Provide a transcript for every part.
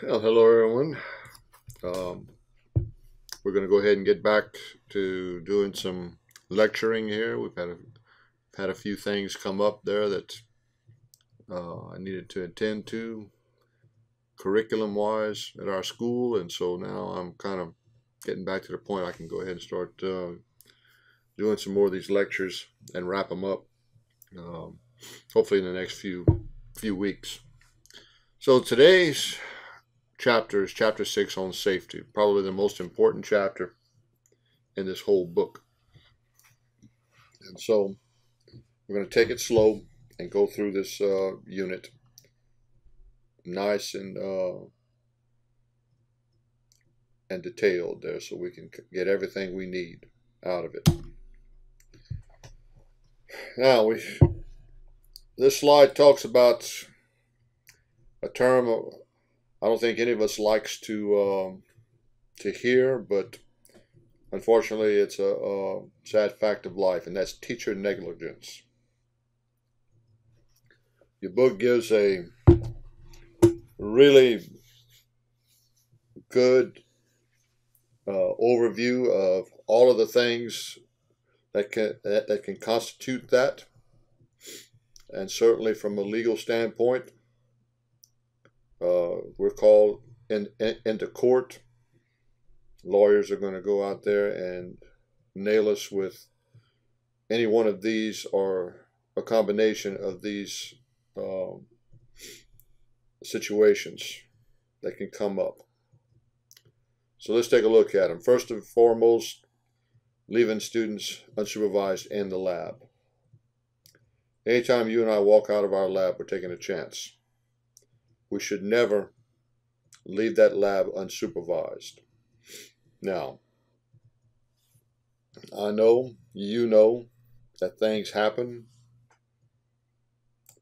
Well, hello everyone. Um, we're going to go ahead and get back to doing some lecturing here. We've had a few things come up there that I needed to attend to curriculum wise at our school, and so now I'm kind of getting back to the point I can go ahead and start doing some more of these lectures and wrap them up. Um, Hopefully in the next few weeks. So today's chapter is chapter 6 on safety, probably the most important chapter in this whole book. And so we're going to take it slow and go through this unit nice and detailed there so we can get everything we need out of it. Now, this slide talks about a term I don't think any of us likes to hear, but unfortunately it's a sad fact of life, and that's teacher negligence. Your book gives a really good overview of all of the things that can constitute that, and certainly from a legal standpoint, we're called into court. Lawyers are going to go out there and nail us with any one of these or a combination of these situations that can come up. So let's take a look at them. First and foremost, leaving students unsupervised in the lab. Anytime you and I walk out of our lab, we're taking a chance. We should never leave that lab unsupervised. Now, I know, you know, that things happen.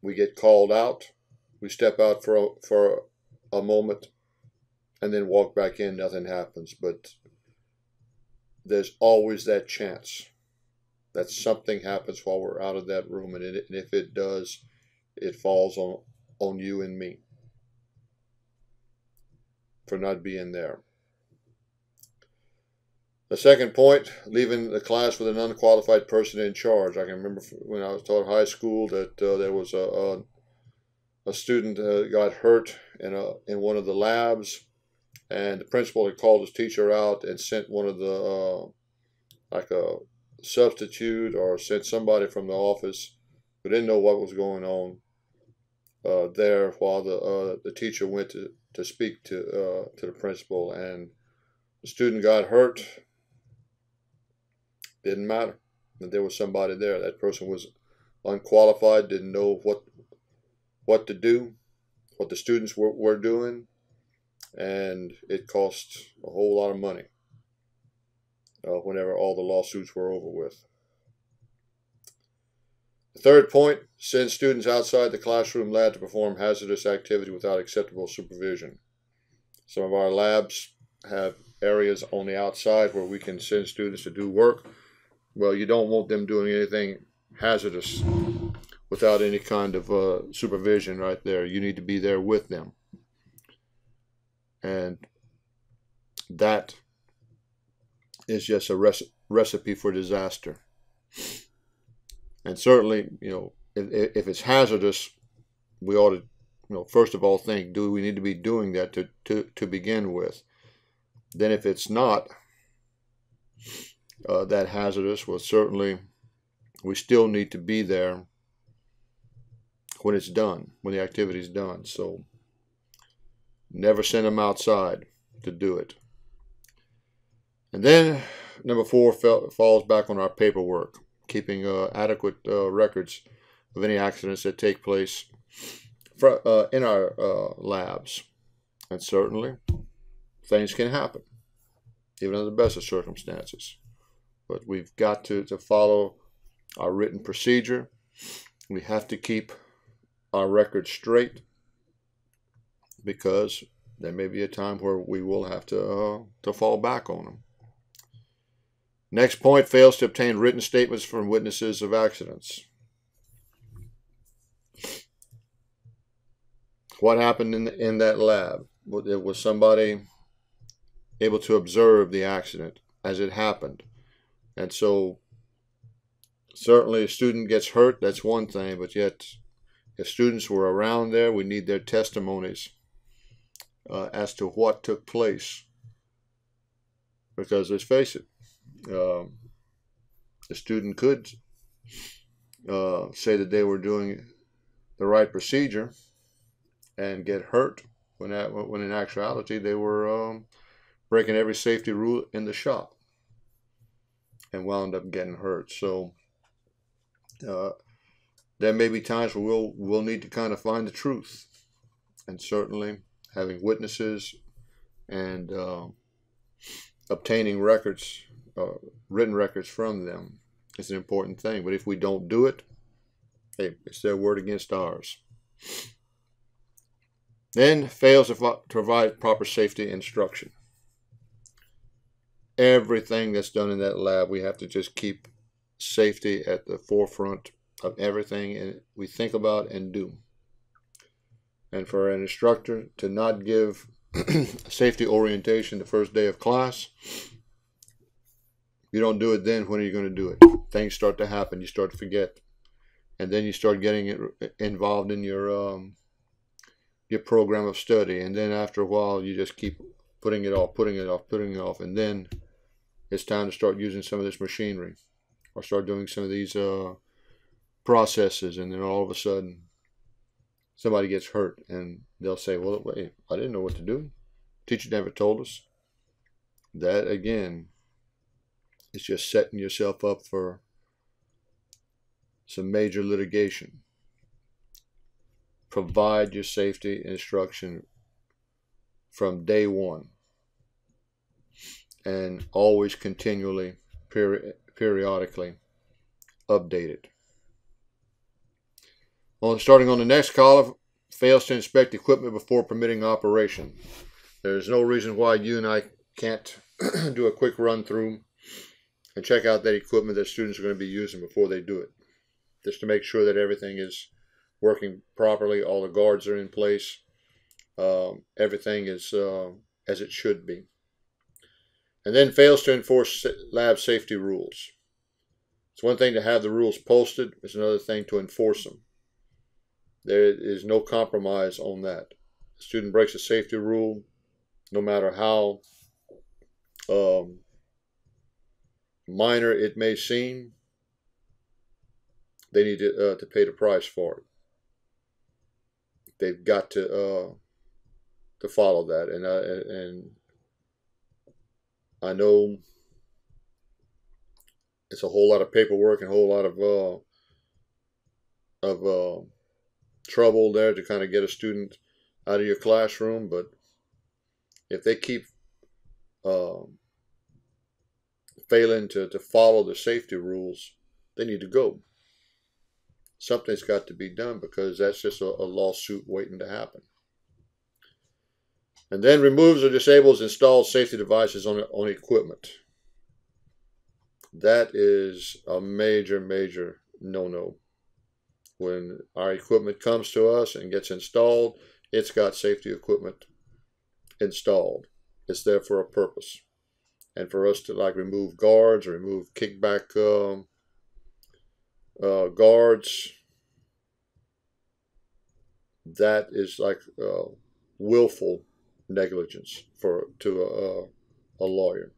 We get called out. We step out for a moment and then walk back in. Nothing happens. But there's always that chance that something happens while we're out of that room. And if it does, it falls on you and me for not being there. The second point, leaving the class with an unqualified person in charge. I can remember when I was taught high school that there was a student got hurt in one of the labs, and the principal had called his teacher out and sent one of the like a substitute or sent somebody from the office who didn't know what was going on there while the teacher went to speak to the principal, and the student got hurt. Didn't matter that there was somebody there. That person was unqualified, didn't know what to do, what the students were doing, and it cost a whole lot of money whenever all the lawsuits were over with. The third point, send students outside the classroom lab to perform hazardous activity without acceptable supervision. Some of our labs have areas on the outside where we can send students to do work. Well, you don't want them doing anything hazardous without any kind of supervision right there. You need to be there with them. And that is just a recipe for disaster. And certainly, if it's hazardous, we ought to, first of all think, do we need to be doing that to begin with? Then if it's not that hazardous, well, certainly we still need to be there when it's done, when the activity is done. So never send them outside to do it. And then number 4 falls back on our paperwork, keeping adequate records of any accidents that take place in our labs. And certainly things can happen, even under the best of circumstances. But we've got to follow our written procedure. We have to keep our records straight, because there may be a time where we will have to fall back on them. Next point, fails to obtain written statements from witnesses of accidents. What happened in that lab? there was somebody able to observe the accident as it happened. And so certainly a student gets hurt, that's one thing, but yet if students were around there, we need their testimonies as to what took place. Because let's face it, the student could say that they were doing the right procedure and get hurt when in actuality they were breaking every safety rule in the shop and wound up getting hurt. So there may be times where we'll need to kind of find the truth, and certainly having witnesses and obtaining records, written records from them is an important thing. But if we don't do it, hey, it's their word against ours. Then fails to provide proper safety instruction. Everything that's done in that lab, we have to just keep safety at the forefront of everything we think about and do. And for an instructor to not give safety orientation the first day of class, you don't do it then, when are you going to do it? Things start to happen, you start to forget, and then you start getting involved in your program of study, and then after a while you just keep putting it off, and then it's time to start using some of this machinery or start doing some of these processes, and then all of a sudden somebody gets hurt and they'll say, well, wait, I didn't know what to do. Teacher never told us. That again is just setting yourself up for some major litigation. Provide your safety instruction from day one, and always continually, periodically update it. Starting on the next column, fails to inspect equipment before permitting operation. There's no reason why you and I can't do a quick run through and check out that equipment that students are going to be using before they do it, just to make sure that everything is working properly, all the guards are in place, everything is as it should be. And then fails to enforce lab safety rules. It's one thing to have the rules posted, it's another thing to enforce them. There is no compromise on that. A student breaks a safety rule, no matter how minor it may seem, they need to pay the price for it. They've got to follow that, and I know it's a whole lot of paperwork and a whole lot of trouble there to kind of get a student out of your classroom, but if they keep failing to follow the safety rules, they need to go. Something's got to be done, because that's just a lawsuit waiting to happen. And then removes or disables installed safety devices on equipment. That is a major no-no. When our equipment comes to us and gets installed, it's got safety equipment installed. It's there for a purpose. And for us to remove guards or remove kickback guards, that is willful negligence to a lawyer.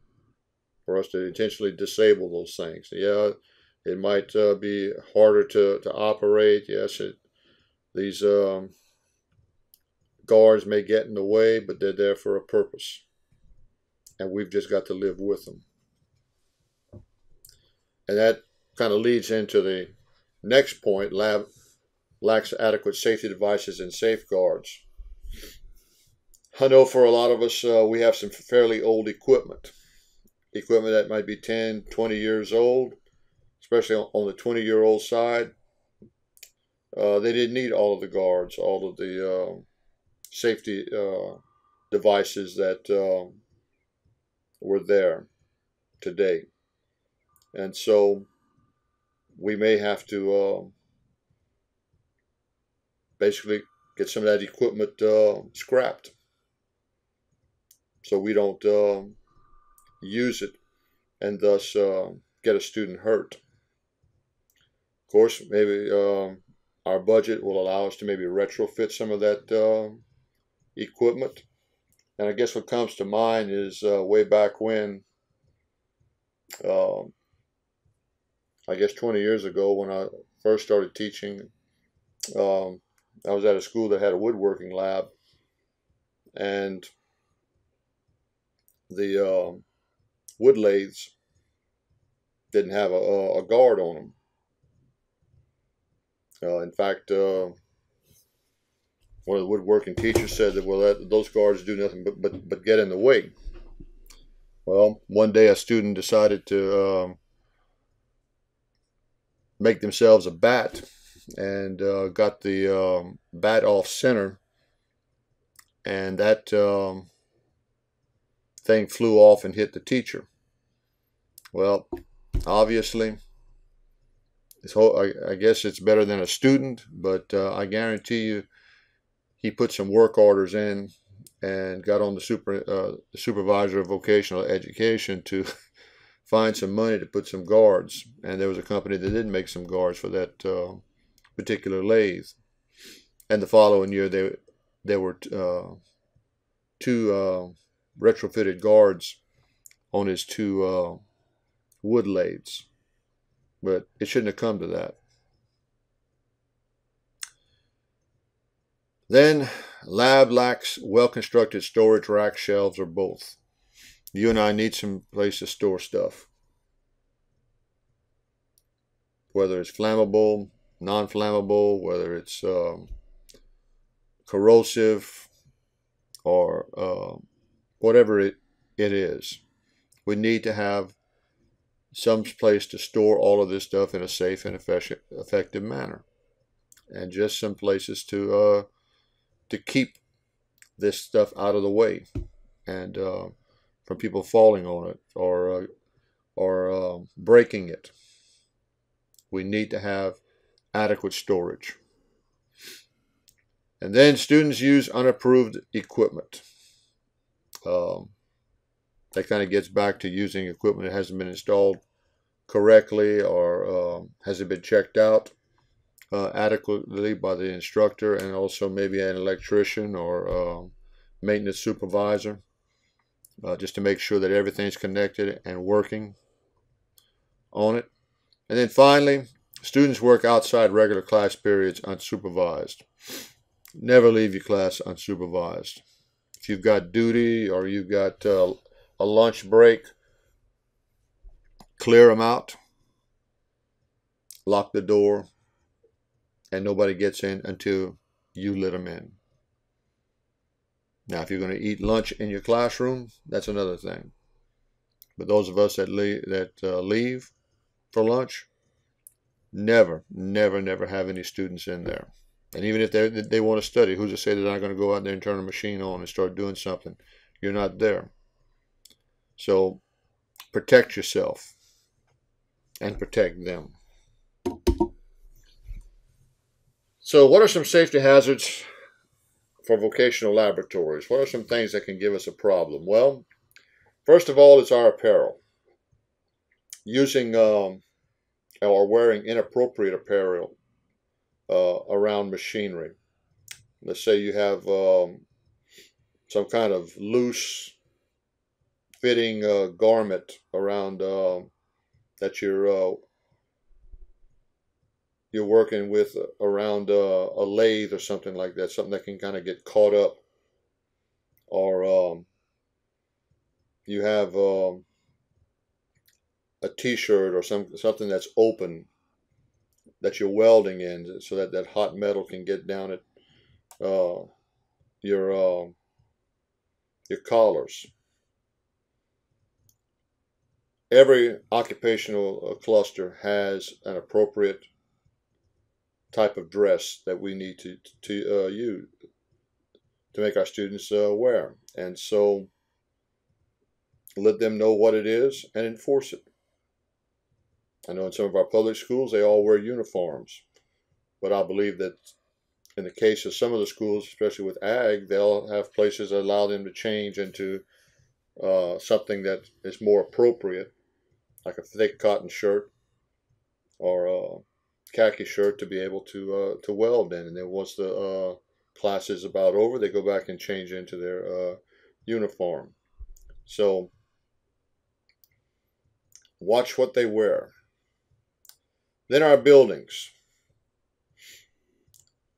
For us to intentionally disable those things. Yeah, it might be harder to operate. Yes, these guards may get in the way, but they're there for a purpose. And we've just got to live with them. And that kind of leads into the next point: lab lacks adequate safety devices and safeguards. I know for a lot of us, we have some fairly old equipment that might be 10, 20 years old, especially on the 20-year-old side. They didn't need all of the guards, all of the safety devices that were there today. And so we may have to basically get some of that equipment scrapped so we don't use it and thus get a student hurt. Of course, maybe our budget will allow us to maybe retrofit some of that equipment. And I guess what comes to mind is way back when, um, I guess 20 years ago, when I first started teaching, um, I was at a school that had a woodworking lab, and the wood lathes didn't have a guard on them. In fact, one of the woodworking teachers said that, well, those guards do nothing but get in the way. Well, one day a student decided to make themselves a bat, and got the bat off center, and that thing flew off and hit the teacher. Well, obviously, I guess it's better than a student, but I guarantee you he put some work orders in and got on the supervisor of vocational education to find some money to put some guards. And there was a company that did make some guards for that particular lathe. And the following year, there were two retrofitted guards on his two wood lathes. But it shouldn't have come to that. Then, lab lacks well-constructed storage rack, shelves, or both. You and I need some place to store stuff. Whether it's flammable, non-flammable, whether it's corrosive, or whatever it is. We need to have some place to store all of this stuff in a safe and effective manner. And just some places to keep this stuff out of the way, and from people falling on it or breaking it. We need to have adequate storage. And then students use unapproved equipment. That kind of gets back to using equipment that hasn't been installed correctly, or hasn't been checked out adequately by the instructor, and also maybe an electrician or maintenance supervisor, just to make sure that everything's connected and working on it. And then finally, students work outside regular class periods unsupervised. Never leave your class unsupervised. If you've got duty or you've got a lunch break, clear them out, lock the door, and nobody gets in until you let them in. Now, if you're going to eat lunch in your classroom, that's another thing. But those of us that leave for lunch, never have any students in there. And even if they want to study, who's to say they're not going to go out there and turn a machine on and start doing something? You're not there. So protect yourself and protect them. So what are some safety hazards for vocational laboratories? What are some things that can give us a problem? Well, first of all, it's our apparel. Using or wearing inappropriate apparel around machinery. Let's say you have some kind of loose fitting garment around that you're working with around a lathe or something like that, something that can kind of get caught up. Or you have a t-shirt or something that's open that you're welding in, so that that hot metal can get down at your collars. Every occupational cluster has an appropriate type of dress that we need to use to make our students wear, and so let them know what it is and enforce it. I know in some of our public schools they all wear uniforms, but I believe that in the case of some of the schools, especially with ag, they'll have places that allow them to change into something that is more appropriate, like a thick cotton shirt or a khaki shirt, to be able to weld in. And then once the class is about over, they go back and change into their uniform. So watch what they wear. Then our buildings.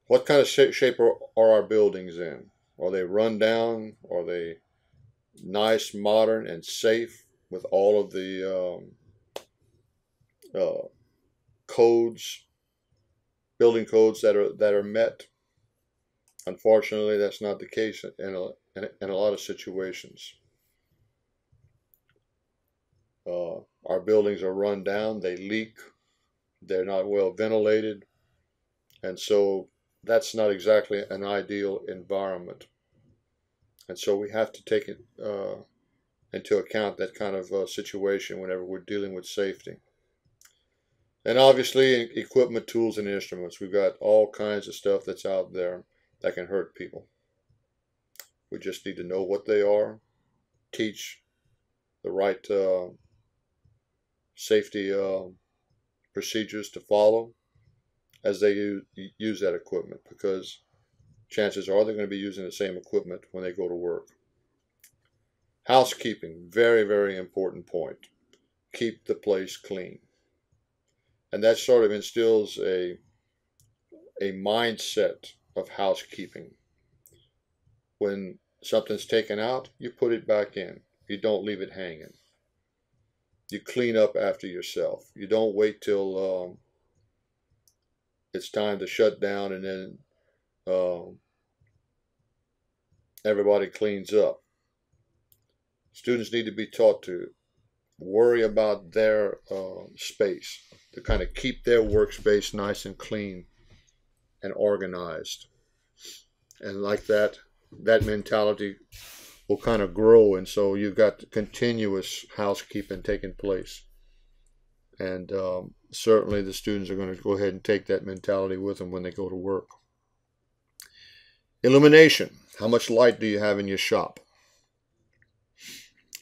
What kind of shape are our buildings in? Are they run down? Are they nice, modern, and safe with all of the codes, building codes that are met? Unfortunately, that's not the case in a lot of situations. Our buildings are run down, they leak, they're not well ventilated, and so that's not exactly an ideal environment. And so we have to take it into account, that kind of situation, whenever we're dealing with safety. And obviously, equipment, tools, and instruments. We've got all kinds of stuff that's out there that can hurt people. We just need to know what they are, teach the right safety procedures to follow as they use that equipment, because chances are they're going to be using the same equipment when they go to work. Housekeeping, very, very important point. Keep the place clean. And that sort of instills a mindset of housekeeping. When something's taken out, you put it back in. You don't leave it hanging. You clean up after yourself. You don't wait till it's time to shut down and then everybody cleans up. Students need to be taught to worry about their space, to kind of keep their workspace nice and clean and organized. And like that mentality will kind of grow, and so you've got continuous housekeeping taking place. And certainly the students are going to go ahead and take that mentality with them when they go to work. Illumination. How much light do you have in your shop?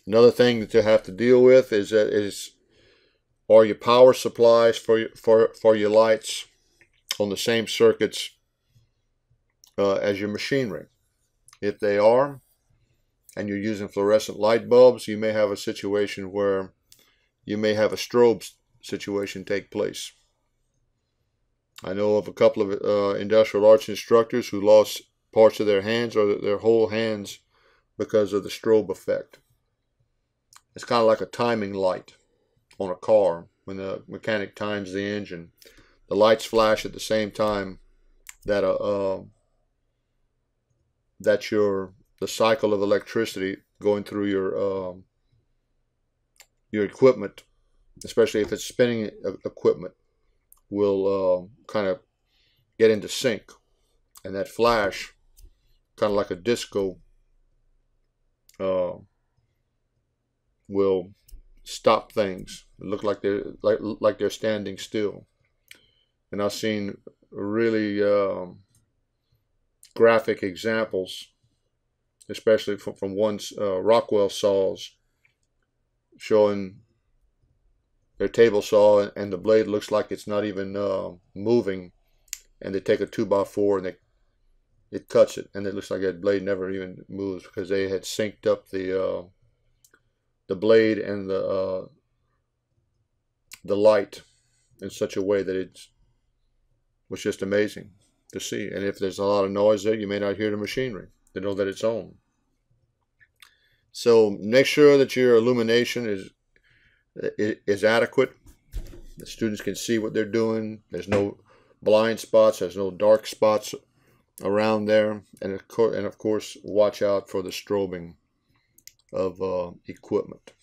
Another thing that you have to deal with are your power supplies for your lights on the same circuits as your machinery? If they are, and you're using fluorescent light bulbs, you may have a situation where you may have a strobe situation take place. I know of a couple of industrial arts instructors who lost parts of their hands or their whole hands because of the strobe effect. It's kind of like a timing light on a car. When the mechanic times the engine, the lights flash at the same time that the cycle of electricity going through your equipment, especially if it's spinning equipment, will kind of get into sync, and that flash, kind of like a disco, will stop things. It look like they're standing still. And I've seen really graphic examples, especially from one Rockwell saws, showing their table saw and the blade looks like it's not even moving, and they take a 2x4 and it cuts it, and it looks like that blade never even moves because they had synced up the blade and the light in such a way that it was just amazing to see. And if there's a lot of noise there, you may not hear the machinery to know that it's on. So make sure that your illumination is adequate. The students can see what they're doing. There's no blind spots. There's no dark spots around there. And of course, watch out for the strobing of equipment.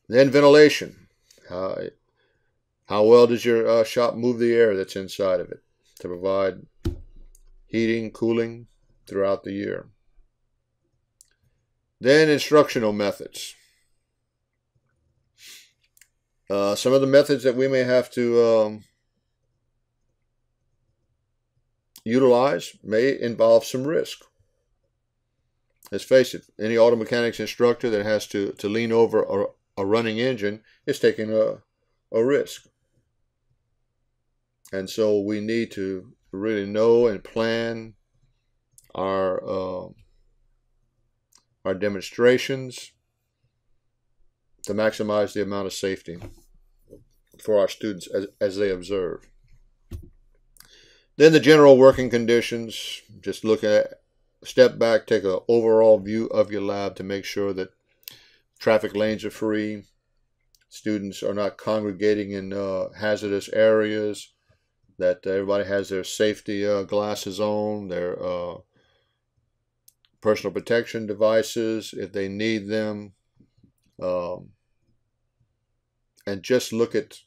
Then ventilation. How well does your shop move the air that's inside of it to provide heating, cooling throughout the year? Then instructional methods. Some of the methods that we may have to utilize may involve some risk. let's face it, any auto mechanics instructor that has to lean over a running engine is taking a risk. And so we need to really know and plan our demonstrations to maximize the amount of safety for our students as they observe. Then the general working conditions, just look at, step back, take an overall view of your lab to make sure that traffic lanes are free, students are not congregating in hazardous areas, that everybody has their safety glasses on, their personal protection devices if they need them, and just look at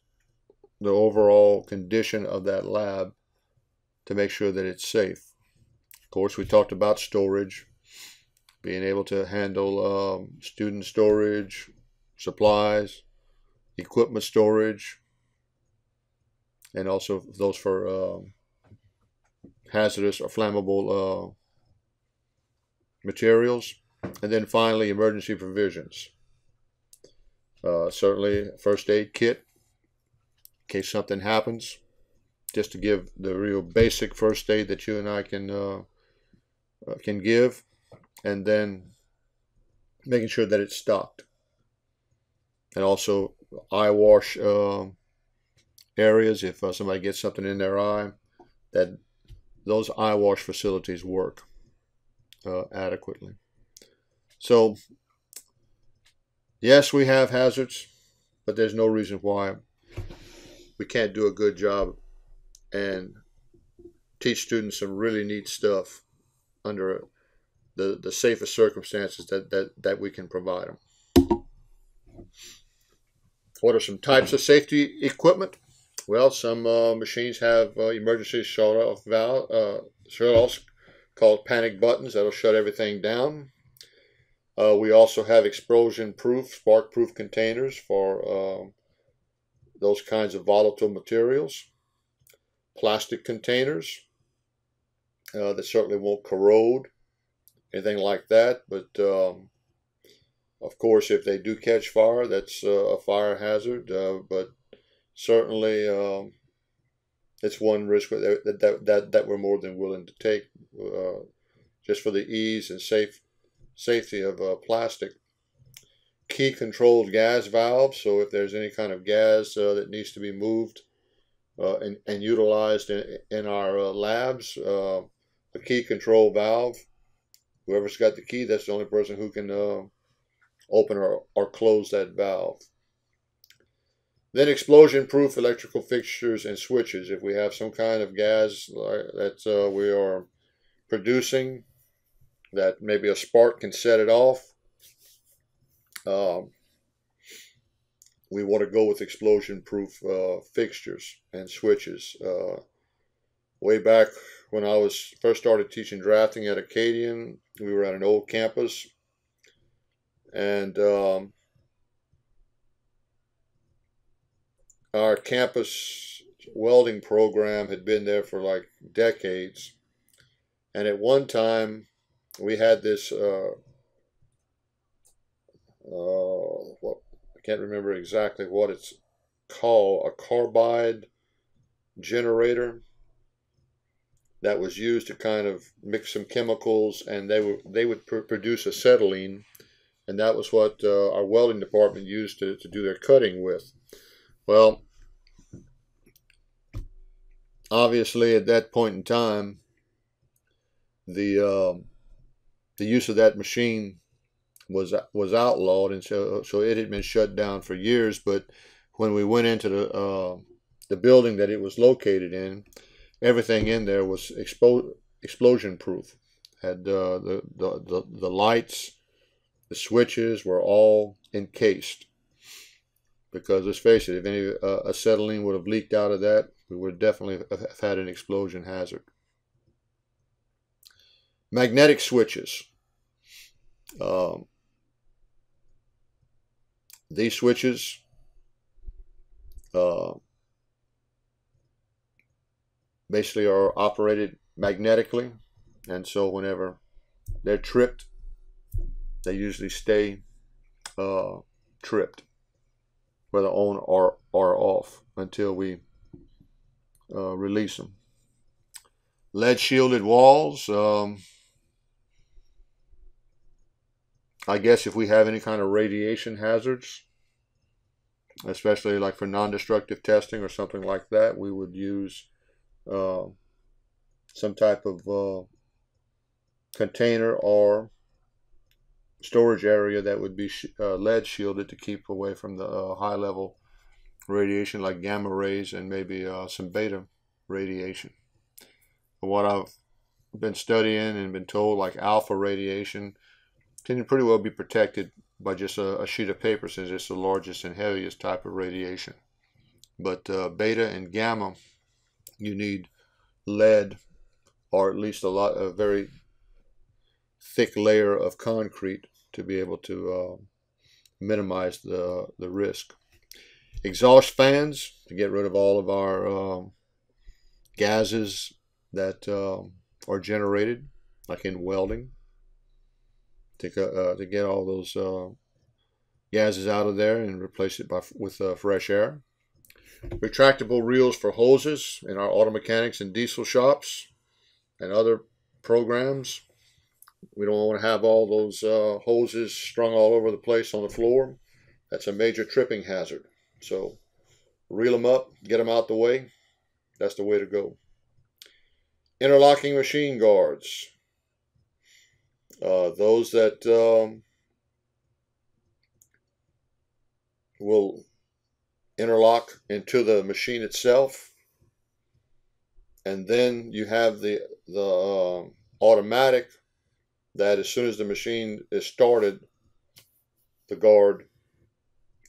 the overall condition of that lab to make sure that it's safe. Of course, we talked about storage, being able to handle student storage, supplies, equipment storage, and also those for hazardous or flammable materials. And then finally, emergency provisions. Certainly a first aid kit in case something happens, just to give the real basic first aid that you and I can give, and then making sure that it's stocked. And also eye wash areas, if somebody gets something in their eye, that those eye wash facilities work adequately. So yes, we have hazards, but there's no reason why we can't do a good job and teach students some really neat stuff under the safest circumstances that we can provide them. What are some types of safety equipment? Well, some machines have emergency shut-off valve, shut-offs called panic buttons that'll shut everything down. We also have explosion-proof, spark-proof containers for those kinds of volatile materials. Plastic containers that certainly won't corrode, anything like that. But of course, if they do catch fire, that's a fire hazard. But certainly, it's one risk that we're more than willing to take, just for the ease and safety of plastic. Key controlled gas valves, so if there's any kind of gas that needs to be moved and utilized in our labs, a key control valve, whoever's got the key, that's the only person who can open or close that valve. Then explosion-proof electrical fixtures and switches. If we have some kind of gas that we are producing, that maybe a spark can set it off, we want to go with explosion-proof fixtures and switches. Way back when I first started teaching drafting at Acadian, we were at an old campus, and our campus welding program had been there for like decades. And at one time, we had this, I can't remember exactly what it's called, a carbide generator that was used to kind of mix some chemicals, and they would produce acetylene, and that was what our welding department used to do their cutting with. Well, obviously at that point in time, the use of that machine was outlawed, and so it had been shut down for years. But when we went into the building that it was located in, everything in there was explosion proof. Had the lights, the switches were all encased, because let's face it, if any acetylene would have leaked out of that, we would definitely have had an explosion hazard. Magnetic switches. These switches basically are operated magnetically, and so whenever they're tripped, they usually stay tripped, whether on or off, until we release them. Lead shielded walls. I guess if we have any kind of radiation hazards, especially like for non-destructive testing or something like that, we would use some type of container or storage area that would be lead shielded to keep away from the high level radiation like gamma rays and maybe some beta radiation. From what I've been studying and been told, like alpha radiation can pretty well be protected by just a sheet of paper, since it's the largest and heaviest type of radiation. But beta and gamma, you need lead, or at least a very thick layer of concrete to be able to minimize the risk. Exhaust fans to get rid of all of our gases that are generated, like in welding, to get all those gases out of there and replace it with fresh air. Retractable reels for hoses in our auto mechanics and diesel shops and other programs. We don't want to have all those hoses strung all over the place on the floor. That's a major tripping hazard. So reel them up, get them out the way. That's the way to go. Interlocking machine guards. Those that will interlock into the machine itself, and then you have the automatic that as soon as the machine is started, the guard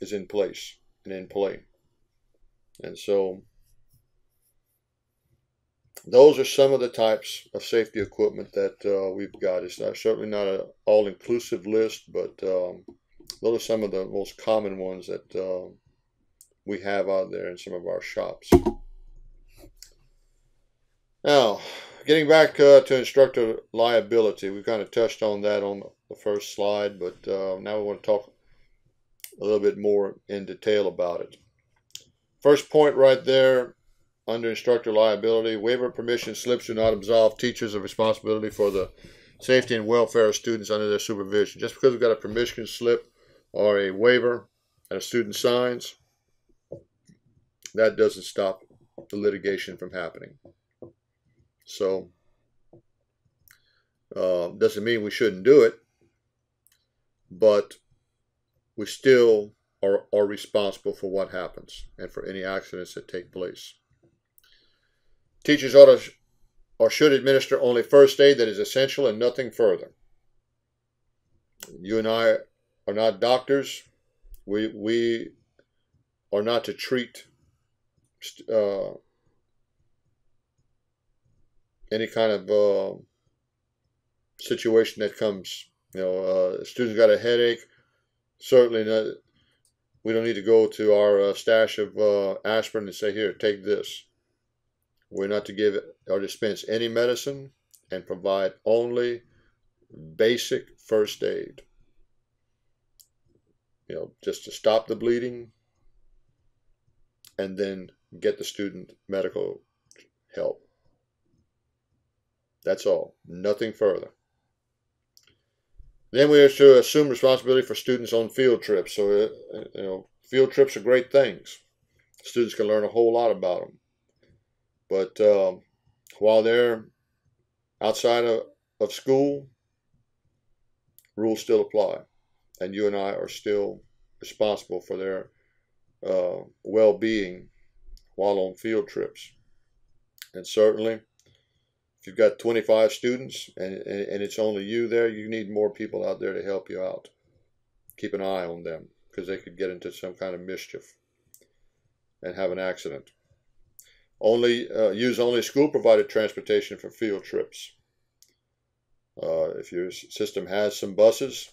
is in place and in play. And so those are some of the types of safety equipment that we've got. It's certainly not an all-inclusive list, but those are some of the most common ones that we have out there in some of our shops. Now, getting back to instructor liability, we kind of touched on that on the first slide, but now we want to talk a little bit more in detail about it. First point right there, under instructor liability, waiver permission slips do not absolve teachers of responsibility for the safety and welfare of students under their supervision. Just because we've got a permission slip or a waiver and a student signs, that doesn't stop the litigation from happening. So, doesn't mean we shouldn't do it, but we still are responsible for what happens and for any accidents that take place. Teachers ought to or should administer only first aid that is essential and nothing further. You and I are not doctors. We are not to treat any kind of situation that comes. A student's got a headache. Certainly not. We don't need to go to our stash of aspirin and say, here, take this. We're not to give or dispense any medicine and provide only basic first aid. Just to stop the bleeding and then get the student medical help. That's all. Nothing further. Then we are to assume responsibility for students on field trips. So, field trips are great things. Students can learn a whole lot about them. But while they're outside of school, rules still apply. And you and I are still responsible for their well-being while on field trips. And certainly, if you've got 25 students and it's only you there, you need more people out there to help you out. Keep an eye on them, because they could get into some kind of mischief and have an accident. Use only school-provided transportation for field trips. If your system has some buses,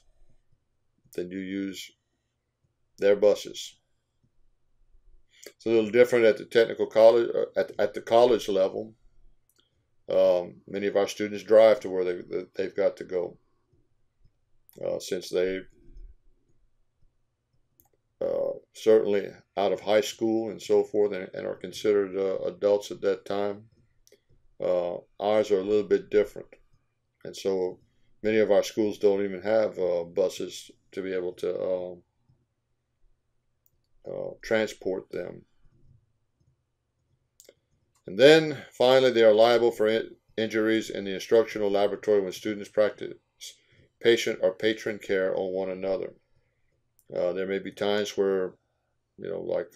then you use their buses. It's a little different at the technical college, at the college level. Many of our students drive to where they've got to go. since they certainly out of high school and so forth, and are considered adults at that time. Ours are a little bit different, and so many of our schools don't even have buses to be able to transport them. And then finally, they are liable for injuries in the instructional laboratory when students practice patient or patron care on one another. There may be times where, like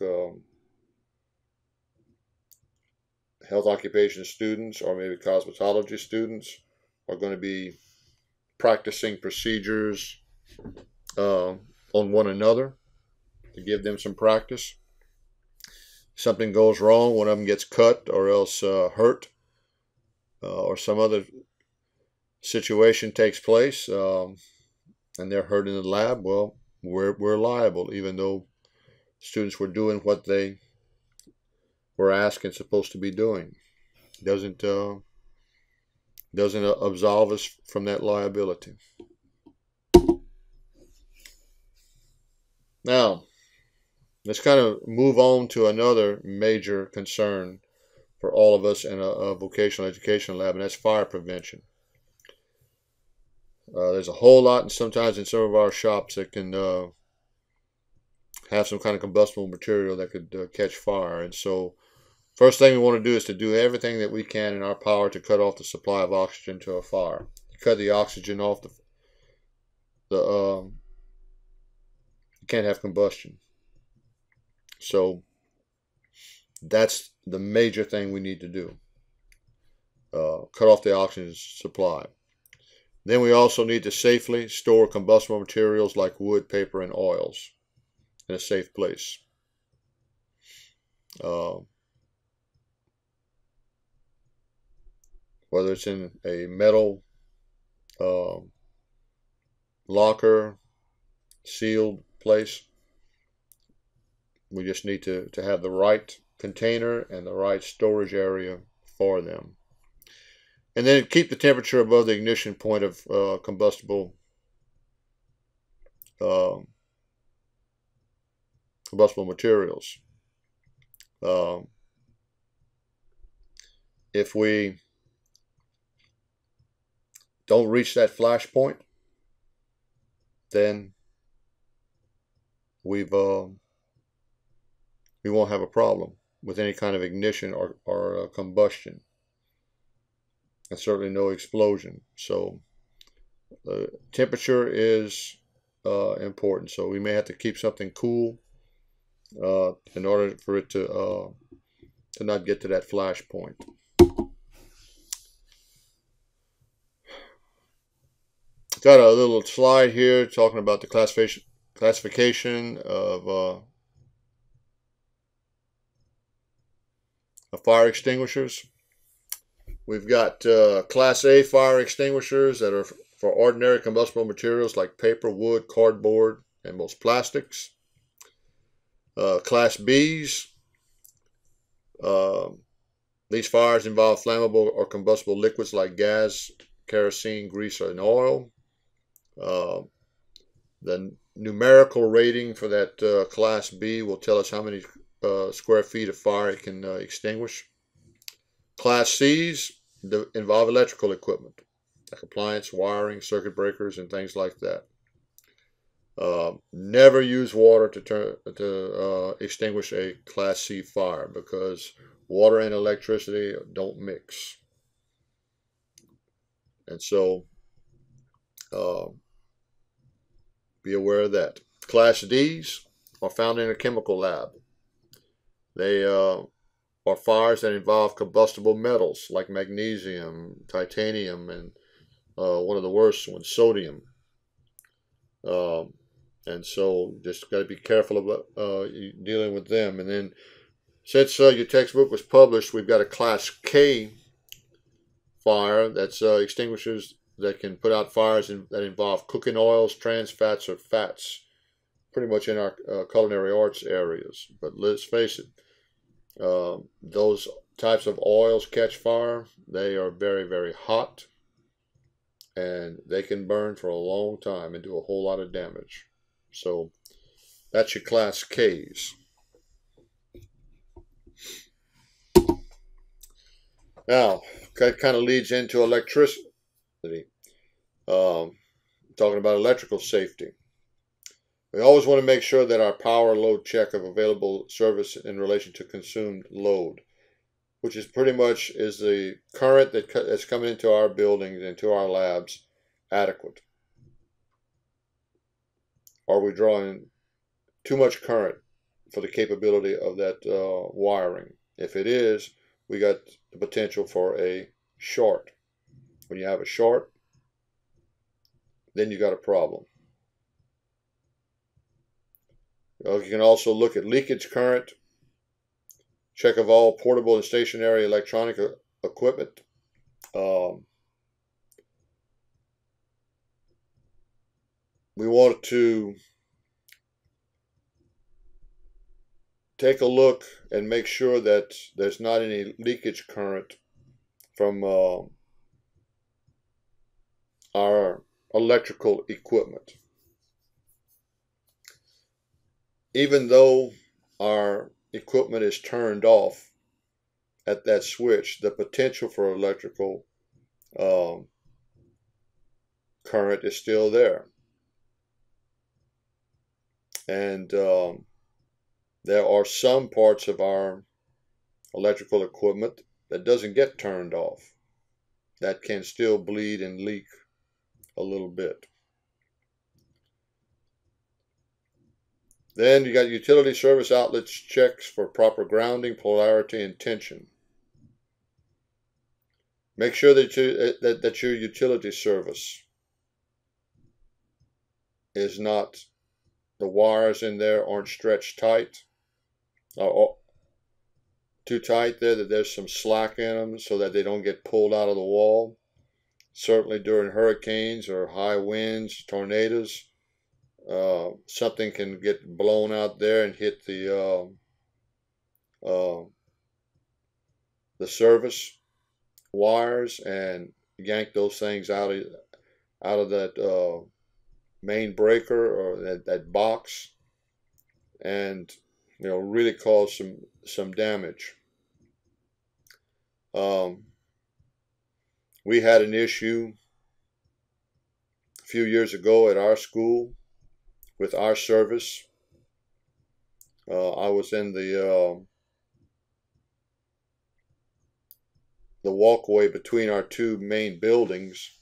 health occupation students or maybe cosmetology students are going to be practicing procedures on one another to give them some practice. Something goes wrong, one of them gets cut or else hurt, or some other situation takes place, and they're hurt in the lab. Well, we're liable, even though students were doing what they were asked and supposed to be doing. Doesn't absolve us from that liability. Now, let's kind of move on to another major concern for all of us in a vocational education lab, and that's fire prevention. There's a whole lot, and sometimes in some of our shops that can have some kind of combustible material that could catch fire. And so first thing we want to do is to do everything that we can in our power to cut off the supply of oxygen to a fire. Cut the oxygen off, you can't have combustion. So that's the major thing we need to do. Cut off the oxygen supply. Then we also need to safely store combustible materials like wood, paper, and oils in a safe place. Whether it's in a metal locker, sealed place, we just need to have the right container and the right storage area for them. And then keep the temperature above the ignition point of combustible materials. If we don't reach that flash point, then we won't have a problem with any kind of ignition or combustion, and certainly no explosion. So temperature is important. So we may have to keep something cool in order for it to not get to that flash point. Got a little slide here talking about the classification of fire extinguishers. We've got Class A fire extinguishers that are for ordinary combustible materials like paper, wood, cardboard, and most plastics. Class Bs, these fires involve flammable or combustible liquids like gas, kerosene, grease, and oil. The numerical rating for that Class B will tell us how many square feet of fire it can extinguish. Class Cs involve electrical equipment, like appliance, wiring, circuit breakers, and things like that. Never use water to extinguish a Class C fire, because water and electricity don't mix. And so be aware of that. Class Ds are found in a chemical lab. They are fires that involve combustible metals like magnesium, titanium, and one of the worst ones, sodium. And so just got to be careful about dealing with them. And then since your textbook was published, we've got a Class K fire that's extinguishers that can put out fires that involve cooking oils, trans fats, or fats, pretty much in our culinary arts areas. But let's face it, those types of oils catch fire. They are very, very hot. and they can burn for a long time and do a whole lot of damage. So that's your class Ks. Now, that kind of leads into electricity. Um, Talking about electrical safety. We always want to make sure that our power load check of available service in relation to consumed load, which is pretty much is the current that's coming into our buildings, into our labs, adequate? Are we drawing too much current for the capability of that wiring? If it is, we got the potential for a short. When you have a short, then you got a problem. You can also look at leakage current, check of all portable and stationary electronic equipment. We want to take a look and make sure that there's not any leakage current from our electrical equipment. Even though our equipment is turned off at that switch, the potential for electrical current is still there. And there are some parts of our electrical equipment that doesn't get turned off, that can still bleed and leak a little bit. Then you got utility service outlets checks for proper grounding, polarity, and tension. Make sure that your utility service is not, the wires in there aren't stretched tight, or too tight there, that there's some slack in them so that they don't get pulled out of the wall. Certainly during hurricanes or high winds, tornadoes, something can get blown out there and hit the service wires and yank those things out of that main breaker or that box, and really cause some damage. We had an issue a few years ago at our school with our service. I was in the walkway between our two main buildings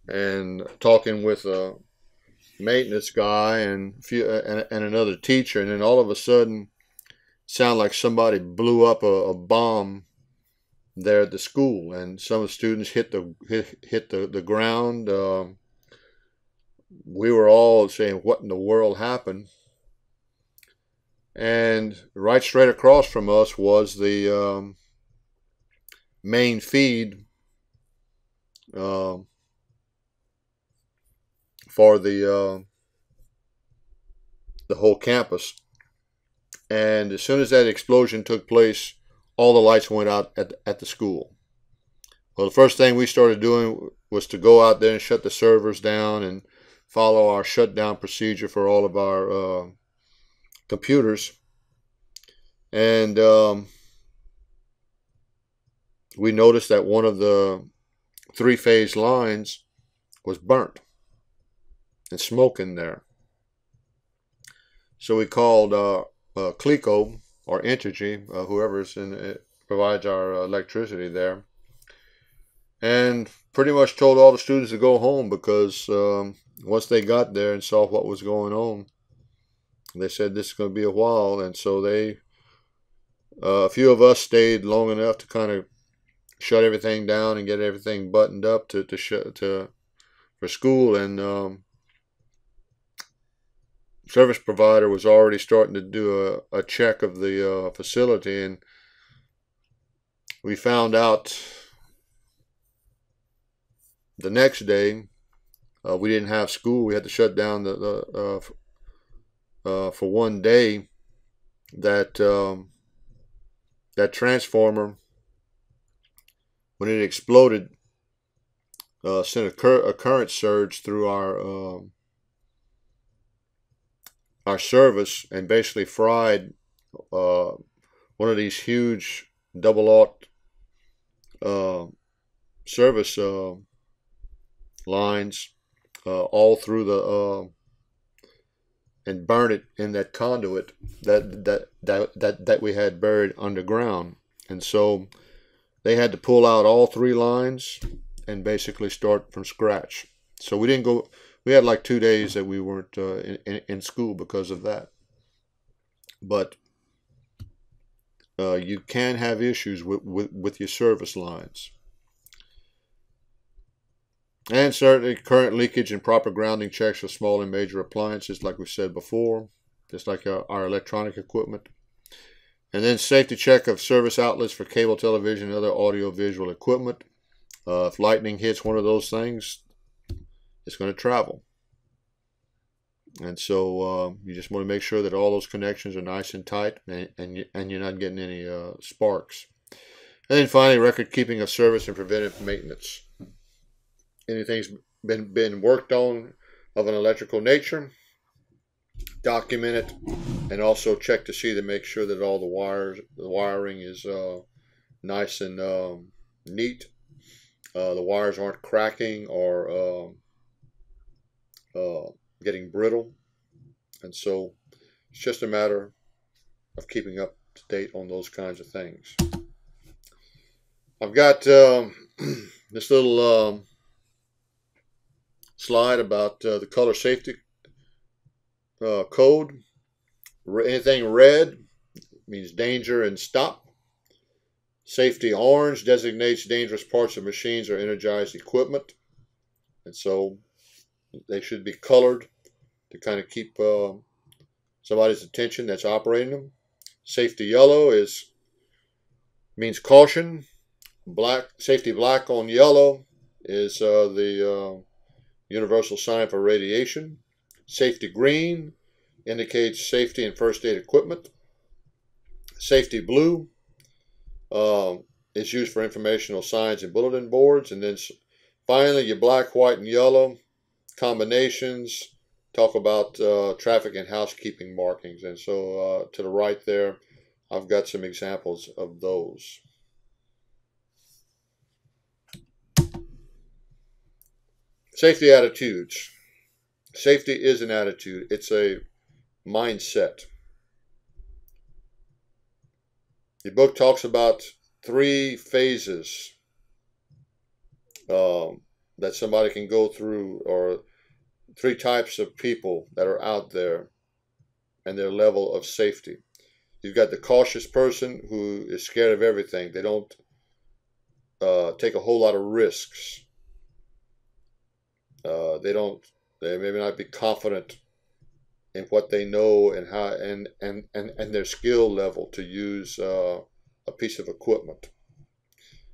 and talking with a maintenance guy and another teacher, and then all of a sudden sounded like somebody blew up a bomb there at the school, and some of the students hit the ground. We were all saying, what in the world happened? And right straight across from us was the main feed for the whole campus. And as soon as that explosion took place, all the lights went out at the school. Well, the first thing we started doing was to go out there and shut the servers down and follow our shutdown procedure for all of our computers. And we noticed that one of the three-phase lines was burnt and smoke in there. So we called Clico or Entergy, whoever's provides our electricity there, and pretty much told all the students to go home, because once they got there and saw what was going on, they said this is going to be a while. And so a few of us stayed long enough to kind of shut everything down and get everything buttoned up for school. And service provider was already starting to do a check of the facility, and we found out the next day we didn't have school. We had to shut down for one day. That transformer, when it exploded, sent a current surge through our service and basically fried one of these huge double aught service lines all through the and burn it in that conduit that we had buried underground. And so they had to pull out all 3 lines and basically start from scratch. So we didn't go. We had like 2 days that we weren't in school because of that. But you can have issues with your service lines. And certainly current leakage and proper grounding checks for small and major appliances, like we said before, just like our electronic equipment. And then safety check of service outlets for cable television and other audio-visual equipment. If lightning hits one of those things, it's going to travel. And so you just want to make sure that all those connections are nice and tight and you're not getting any sparks. And then finally, record keeping of service and preventive maintenance. Anything's been worked on of an electrical nature, document it, and also check to see to make sure that all the wiring is nice and neat. The wires aren't cracking or getting brittle, and so it's just a matter of keeping up to date on those kinds of things. I've got this little slide about the color safety code. Anything red means danger and stop. Safety orange designates dangerous parts of machines or energized equipment, and so they should be colored to kind of keep somebody's attention that's operating them. Safety yellow means caution. Safety black on yellow is the universal sign for radiation. Safety green indicates safety and first aid equipment. Safety blue is used for informational signs and bulletin boards. And then finally, your black, white, and yellow combinations talk about traffic and housekeeping markings. And so to the right there, I've got some examples of those. Safety attitudes. Safety is an attitude. It's a mindset. The book talks about 3 phases that somebody can go through, or 3 types of people that are out there and their level of safety. You've got the cautious person who is scared of everything. They don't take a whole lot of risks. They maybe not be confident in what they know and how and their skill level to use a piece of equipment.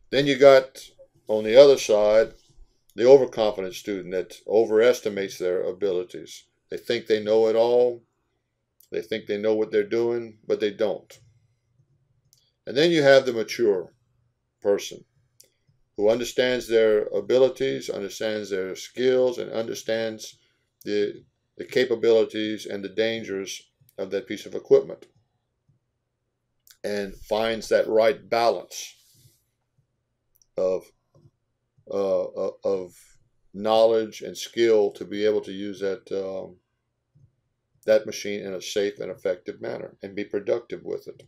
Then you got on the other side the overconfident student that overestimates their abilities. They think they know it all. They think they know what they're doing, but they don't. And then you have the mature person who understands their abilities, understands their skills, and understands the capabilities and the dangers of that piece of equipment, and finds that right balance of knowledge and skill to be able to use that machine in a safe and effective manner and be productive with it.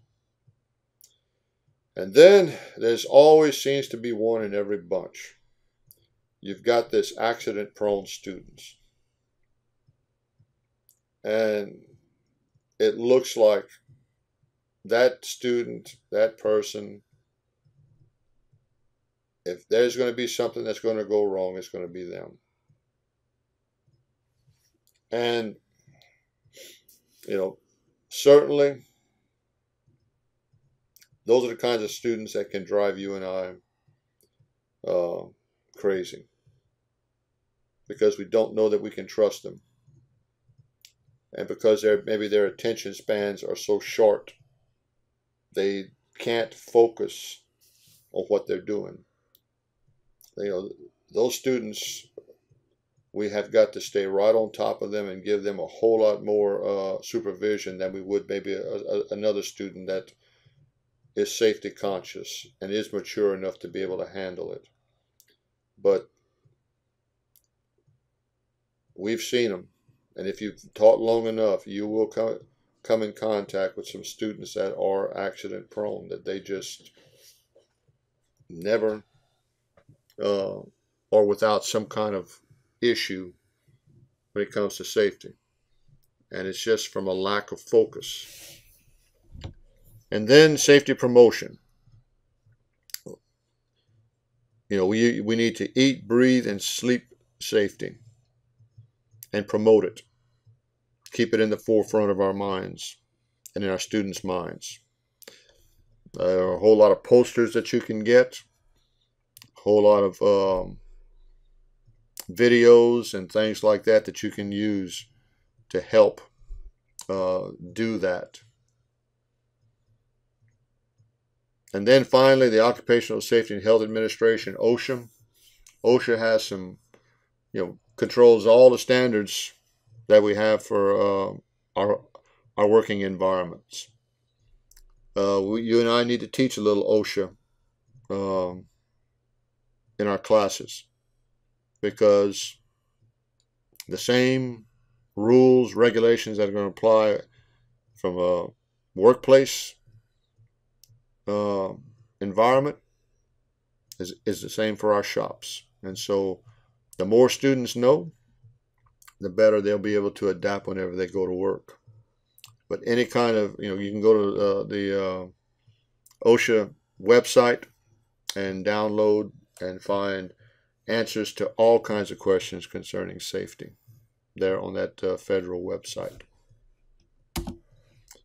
And then there's always seems to be one in every bunch. You've got this accident-prone students. And it looks like that student, that person, if there's going to be something that's going to go wrong, it's going to be them. And, certainly those are the kinds of students that can drive you and I crazy, because we don't know that we can trust them, and because maybe their attention spans are so short, they can't focus on what they're doing. those students, we have got to stay right on top of them and give them a whole lot more supervision than we would maybe another student that is safety conscious and is mature enough to be able to handle it. But we've seen them, and if you've taught long enough, you will come in contact with some students that are accident prone, that they just never are without some kind of issue when it comes to safety. And it's just from a lack of focus. And then safety promotion. You know, we need to eat, breathe, and sleep safety and promote it. Keep it in the forefront of our minds and in our students' minds. There are a whole lot of posters that you can get, a whole lot of videos and things like that that you can use to help do that. And then finally, the Occupational Safety and Health Administration, OSHA. OSHA has some, controls all the standards that we have for our working environments. You and I need to teach a little OSHA in our classes, because the same rules, regulations that are going to apply from a workplace environment is the same for our shops. And so the more students know, the better they'll be able to adapt whenever they go to work. But any kind of, you can go to the OSHA website and download and find answers to all kinds of questions concerning safety there on that federal website.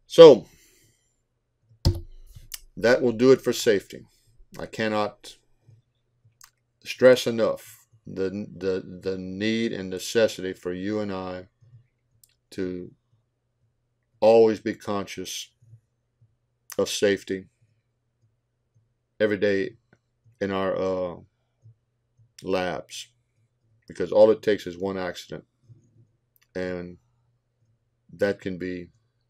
So that will do it for safety. I cannot stress enough the need and necessity for you and I to always be conscious of safety every day in our labs, because all it takes is one accident, and that can be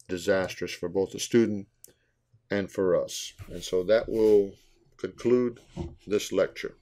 disastrous for both the student and for us. And so that will conclude this lecture.